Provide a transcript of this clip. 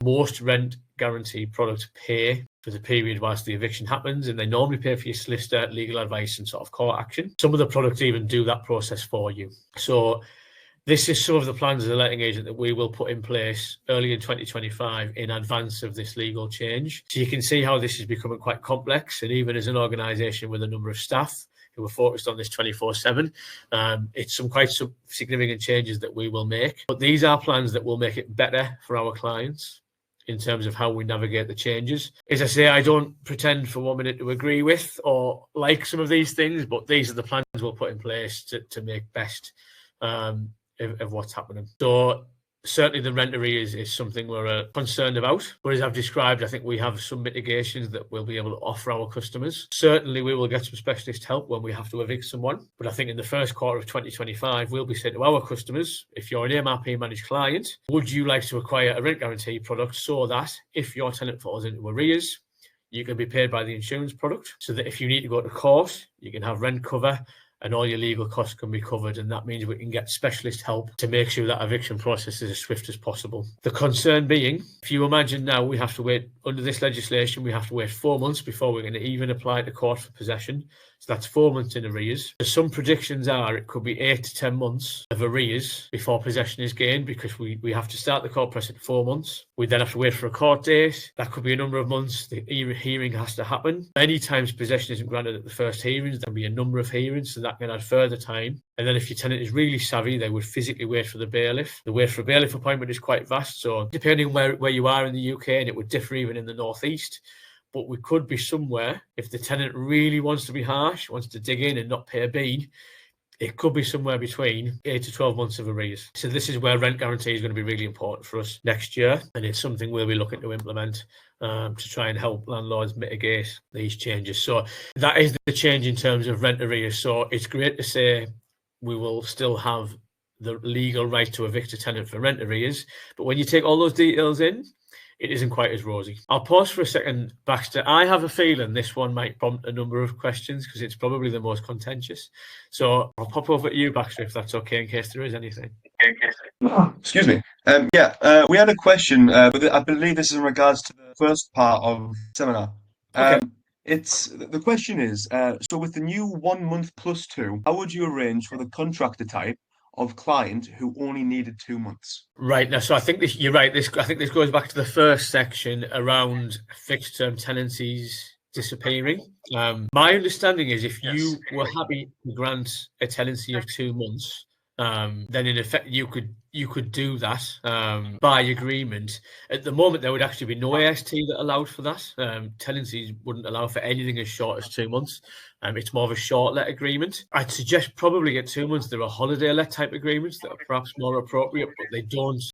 Most rent guarantee products pay for the period whilst the eviction happens, and they normally pay for your solicitor, legal advice, and sort of court action. Some of the products even do that process for you. So this is some of the plans as a letting agent that we will put in place early in 2025 in advance of this legal change. So you can see how this is becoming quite complex, and even as an organisation with a number of staff who are focused on this 24/7, it's some quite significant changes that we will make. But these are plans that will make it better for our clients in terms of how we navigate the changes. As I say, I don't pretend for 1 minute to agree with or like some of these things, but these are the plans we'll put in place to make best of what's happening. So certainly the rent arrears is something we're concerned about. But as I've described, I think we have some mitigations that we'll be able to offer our customers. Certainly we will get some specialist help when we have to evict someone. But I think in the first quarter of 2025, we'll be saying to our customers, if you're an MRP managed client, would you like to acquire a rent guarantee product so that if your tenant falls into arrears, you can be paid by the insurance product, so that if you need to go to court, you can have rent cover and all your legal costs can be covered. And that means we can get specialist help to make sure that eviction process is as swift as possible. The concern being, if you imagine now we have to wait, under this legislation, we have to wait 4 months before we're going to even apply to court for possession. So that's 4 months in arrears. So some predictions are it could be 8 to 10 months of arrears before possession is gained, because we have to start the court process at 4 months. We then have to wait for a court date. That could be a number of months. The hearing has to happen. Many times possession isn't granted at the first hearings. There'll be a number of hearings, so that can add further time. And then if your tenant is really savvy, they would physically wait for the bailiff. The wait for a bailiff appointment is quite vast. So depending on where you are in the UK, and it would differ even in the northeast, but we could be somewhere, if the tenant really wants to be harsh, wants to dig in and not pay a bean, it could be somewhere between 8 to 12 months of arrears. So this is where rent guarantee is going to be really important for us next year. And it's something we'll be looking to implement to try and help landlords mitigate these changes. So that is the change in terms of rent arrears. So it's great to say we will still have the legal right to evict a tenant for rent arrears. But when you take all those details in, it isn't quite as rosy. I'll pause for a second, Baxter. I have a feeling this one might prompt a number of questions because it's probably the most contentious. So I'll pop over to you, Baxter, if that's okay, in case there is anything. Excuse me. We had a question, but I believe this is in regards to the first part of the seminar. Okay. The question is, so with the new 1 month plus 2, how would you arrange for the contractor type of client who only needed 2 months? Right. Now, so I think you're right. I think this goes back to the first section around fixed term tenancies disappearing. My understanding is if you were happy to grant a tenancy of 2 months, then in effect you could do that by agreement. At the moment, there would actually be no AST that allowed for that. Tenancies wouldn't allow for anything as short as 2 months. It's more of a short let agreement. I'd suggest probably get 2 months. There are holiday let type agreements that are perhaps more appropriate, but they don't